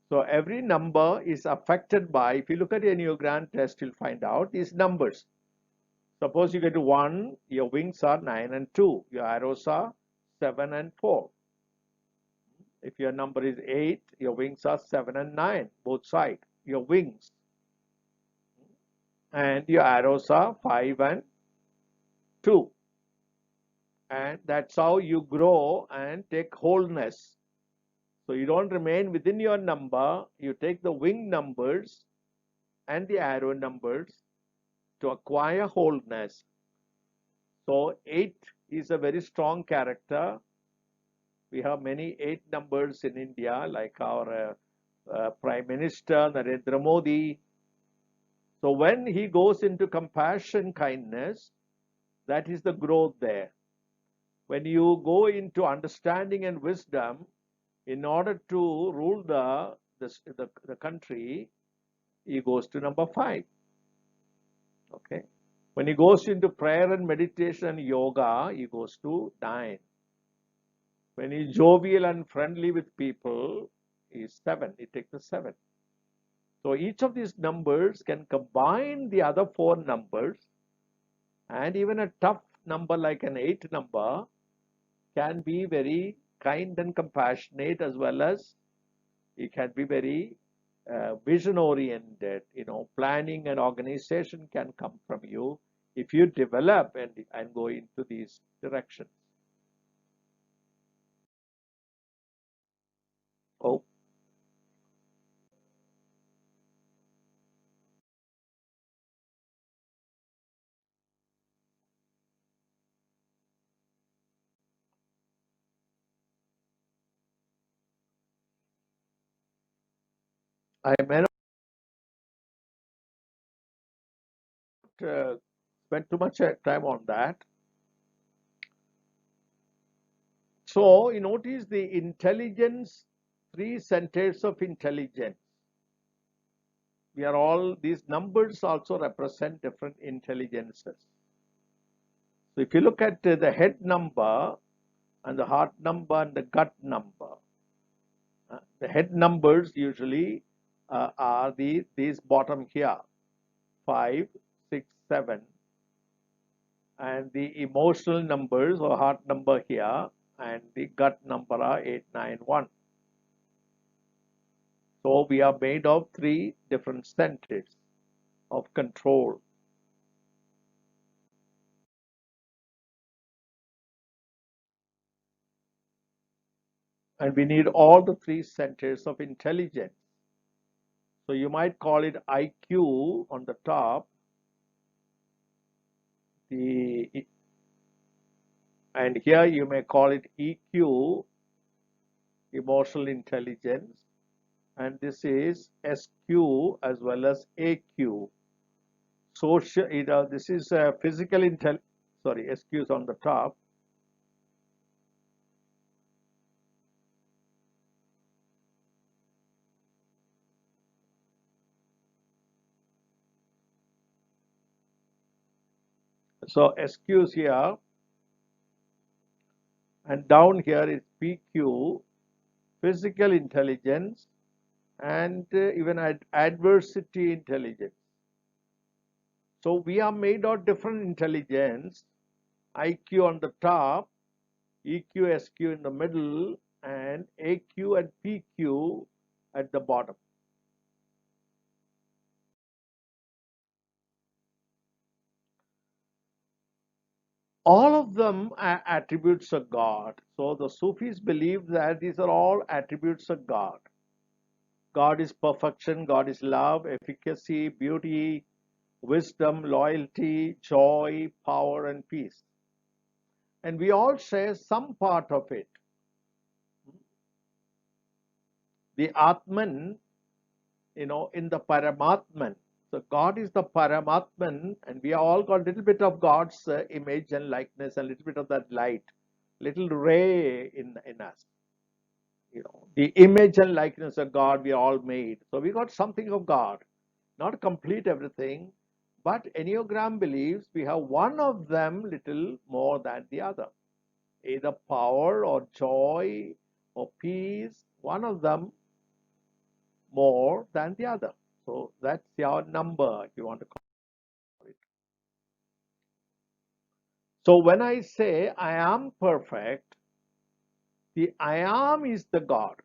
So every number is affected by, if you look at the Enneagram test, you'll find out these numbers. Suppose you get 1, your wings are 9 and 2. Your arrows are 7 and 4. If your number is 8, your wings are 7 and 9, both sides, your wings. And your arrows are 5 and 2. And that's how you grow and take wholeness. So you don't remain within your number, you take the wing numbers and the arrow numbers to acquire wholeness. So 8 is a very strong character. We have many 8 numbers in India, like our Prime Minister Narendra Modi. So when he goes into compassion, kindness, that is the growth there. When you go into understanding and wisdom, in order to rule the country, he goes to number 5. Okay. When he goes into prayer and meditation and yoga, he goes to 9. When he's jovial and friendly with people, he's 7. He takes the 7. So each of these numbers can combine the other 4 numbers, and even a tough number like an 8 number can be very kind and compassionate, as well as it can be very vision oriented. Planning and organization can come from you if you develop and go into these directions. Oh, I may not spend too much time on that. So you notice the intelligence, 3 centers of intelligence. These numbers also represent different intelligences. So if you look at the head number and the heart number and the gut number, The head numbers usually are these bottom here, 5, 6, 7, and the emotional numbers or heart number here, and the gut number are 8, 9, 1. So we are made of 3 different centers of control. And we need all the 3 centers of intelligence. So you might call it IQ on the top, and here you may call it EQ, emotional intelligence, and this is SQ as well as AQ. Social, this is physical intelligence. Sorry, SQ is on the top. So SQ is here, and down here is PQ, physical intelligence, and even adversity intelligence. So we are made of different intelligence, IQ on the top, EQ, SQ in the middle, and AQ and PQ at the bottom. All of them are attributes of God. So the Sufis believe that these are all attributes of God. God is perfection, God is love, efficacy, beauty, wisdom, loyalty, joy, power, and peace. And we all share some part of it. The Atman, in the Paramatman. So God is the Paramatman, and we all got a little bit of God's image and likeness, a little bit of that light, little ray in us. The image and likeness of God we are all made. So we got something of God, not complete everything, but Enneagram believes we have one of them little more than the other, either power or joy or peace, one of them more than the other. So that's your number, if you want to call it. So when I say I am perfect, the I am is the God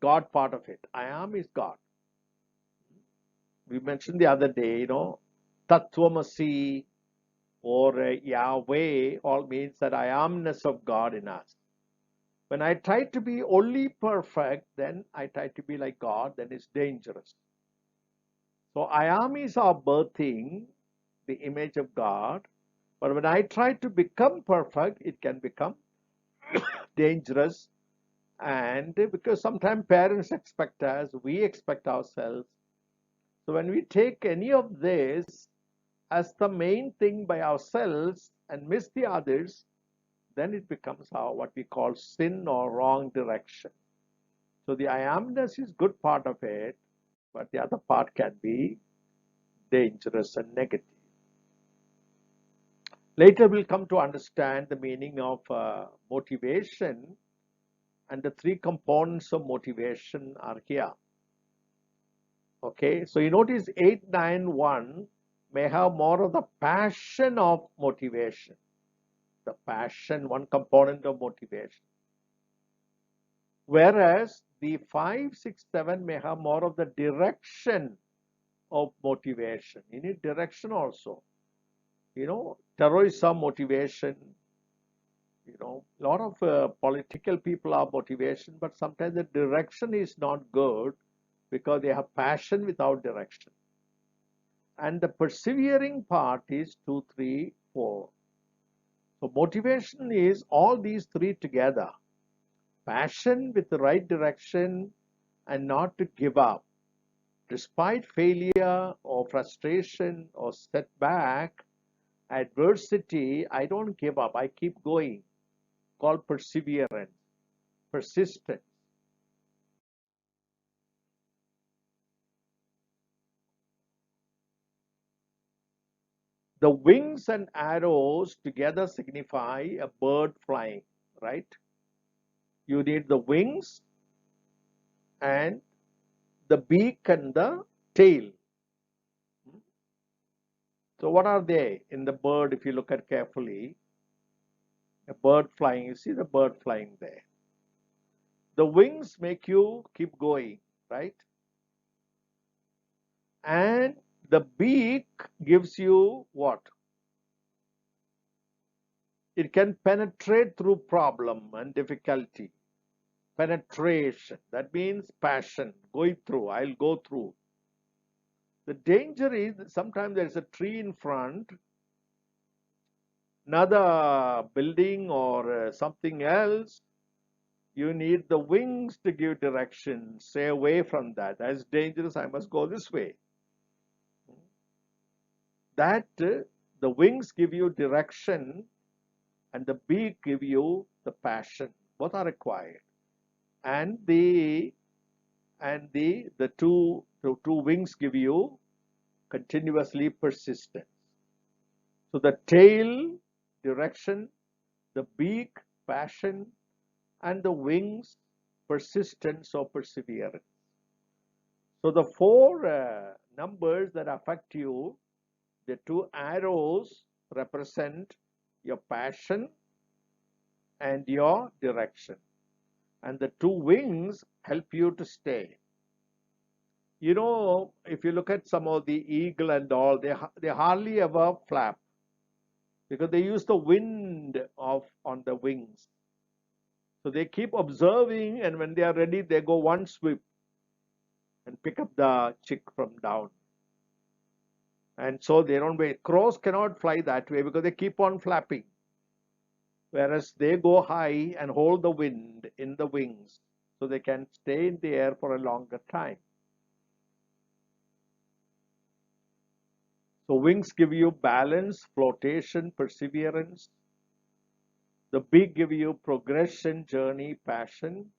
part of it. I am is God. We mentioned the other day, Tattvamasi or Yahweh all means that I amness of God in us. When I try to be only perfect, then I try to be like God, then it's dangerous. So I am is our birthing, the image of God. But when I try to become perfect, it can become dangerous. And because sometimes parents expect us, we expect ourselves. So when we take any of this as the main thing by ourselves and miss the others, then it becomes what we call sin or wrong direction. So the I amness is good part of it, but the other part can be dangerous and negative. Later we'll come to understand the meaning of motivation, and the 3 components of motivation are here. Okay, so you notice 891 may have more of the passion of motivation. The passion, one component of motivation. Whereas the 5, 6, 7 may have more of the direction of motivation. You need direction also. Terrorism motivation. A lot of political people are motivation, but sometimes the direction is not good because they have passion without direction. And the persevering part is 2, 3, 4. So motivation is all these 3 together. Passion with the right direction and not to give up. Despite failure or frustration or setback, adversity, I don't give up. I keep going. Called perseverance, persistence. The wings and arrows together signify a bird flying, right? You need the wings and the beak and the tail. So what are they in the bird? If you look at carefully, a bird flying, you see the bird flying there. The wings make you keep going, right? And the beak gives you what? It can penetrate through problem and difficulty. Penetration, that means passion, going through, I'll go through. The danger is that sometimes there's a tree in front, another building or something else. You need the wings to give direction. Stay away from that. That's dangerous. I must go this way. That the wings give you direction and the beak give you the passion. Both are required. And the two wings give you continuously persistence. So the tail, direction, the beak, passion, and the wings, persistence or perseverance. So the four numbers that affect you, the two arrows represent your passion and your direction. And the two wings help you to stay. You know, if you look at some of the eagle and all, they hardly ever flap because they use the wind on the wings. So they keep observing, and when they are ready, they go one sweep and pick up the chick from down. And so they don't wait. Crows cannot fly that way because they keep on flapping. Whereas they go high and hold the wind in the wings so they can stay in the air for a longer time. So wings give you balance, flotation, perseverance. The beak give you progression, journey, passion.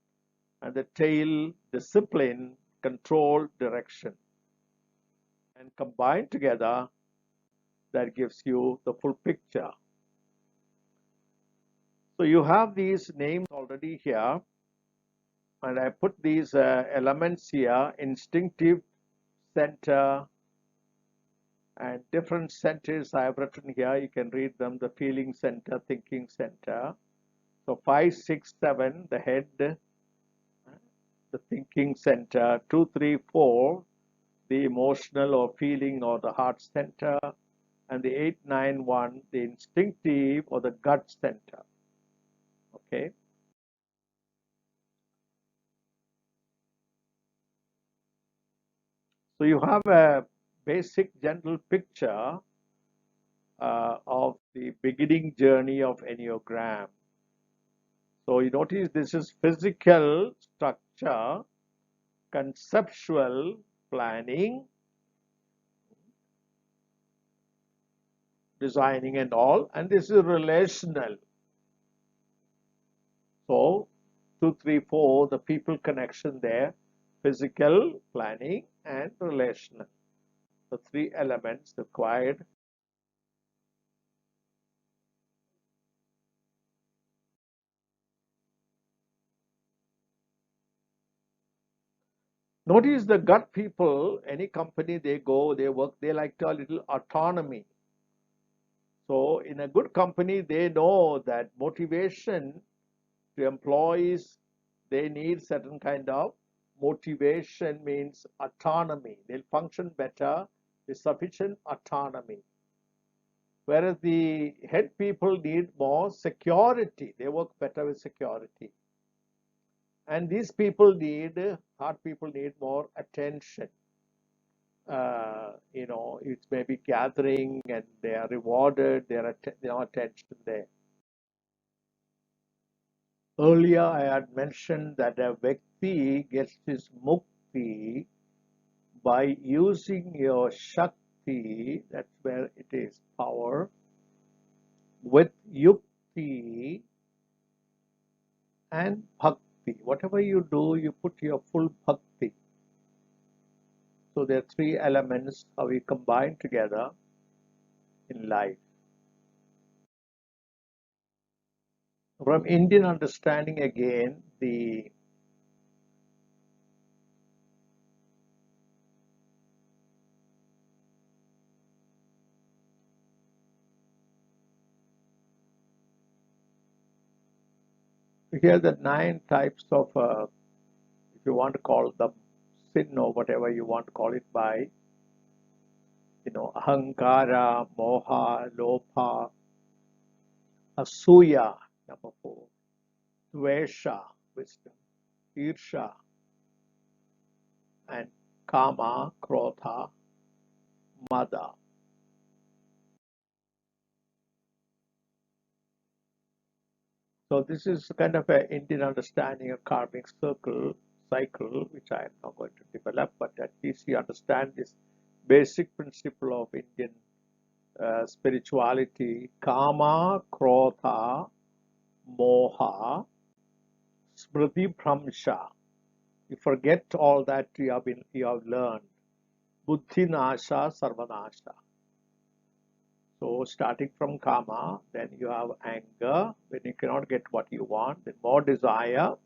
And the tail, discipline, control, direction. And combined together, that gives you the full picture. So you have these names already here. And I put these elements here: instinctive, center, and different centers I have written here. You can read them: the feeling center, thinking center. So 5, 6, 7, the head, the thinking center. 2, 3, 4, the emotional or feeling or the heart center. And the 8, 9, 1, the instinctive or the gut center. Okay. So you have a basic general picture of the beginning journey of Enneagram. So you notice this is physical structure, conceptual planning, designing and all, and this is relational. So 2, 3, 4, the people connection there, physical, planning, and relational. The three elements required. Notice the gut people, any company they go, they work, they like a little autonomy. So in a good company, they know that motivation to employees, they need certain kind of motivation, means autonomy. They'll function better with sufficient autonomy. Whereas the head people need more security. They work better with security. And these people need, heart people need more attention. It's maybe gathering and they are rewarded, their attention there. Earlier, I had mentioned that a Vyakti gets his mukti by using your Shakti, that's where it is, power, with Yukti and Bhakti. Whatever you do, you put your full Bhakti. So there are three elements how we combine together in life. From Indian understanding again, the Here the 9 types of, if you want to call them sin or whatever you want to call it by, ahankara, moha, lopha, asuya, number 4, dvesha, wisdom, irsha, and kama, krodha, mada. So this is kind of an Indian understanding of karmic cycle, which I am not going to develop, but at least you understand this basic principle of Indian spirituality: kama, krodha, moha, smriti, bhramsha. You forget all that you have learned. Buddhi nasha, sarvanasha. So starting from kama, then you have anger when you cannot get what you want, then more desire.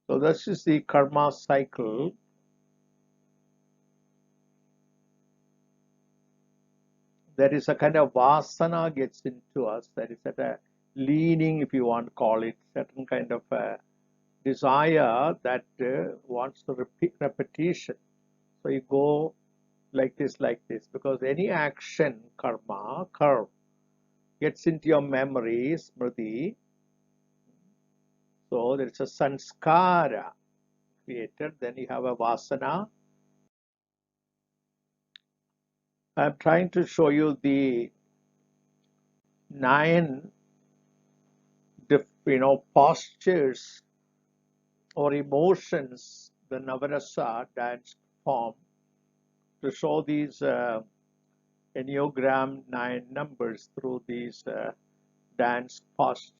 So this is the karma cycle. There is a kind of vasana gets into us. There is a leaning, if you want to call it, certain kind of a desire that wants to repeat repetition. So you go like this, because any action, karma, curve, gets into your memory, smriti. So there is a sanskara created, then you have a vasana. I'm trying to show you the 9 postures or emotions the Navarasa dance form to show these Enneagram 9 numbers through these dance postures.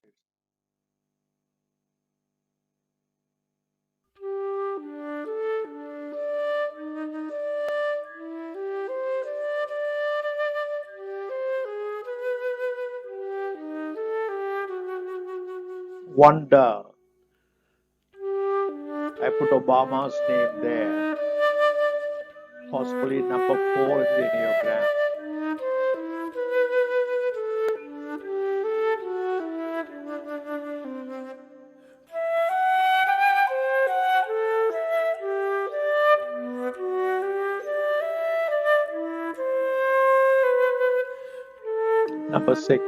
Wonder. I put Obama's name there. Possibly number 4 in the Enneagram. Number 6.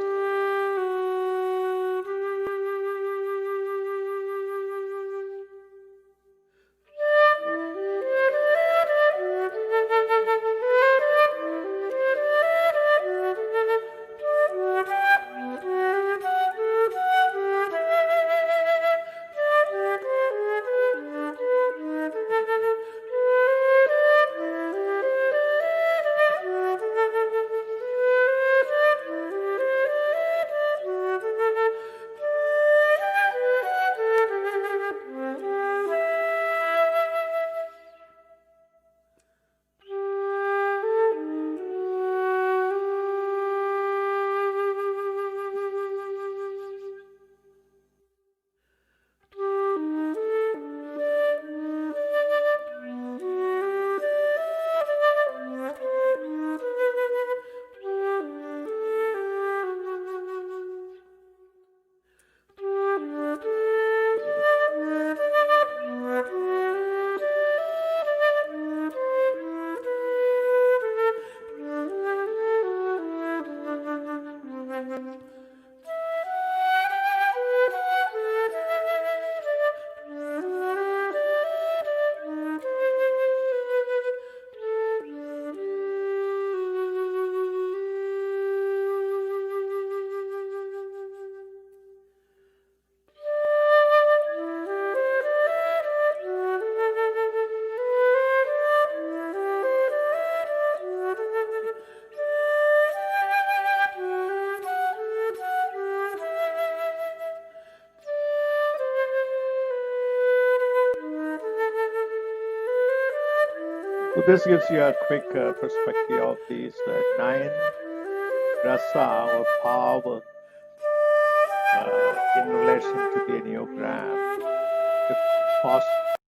So this gives you a quick perspective of these 9 rasa or power in relation to the Enneagram, the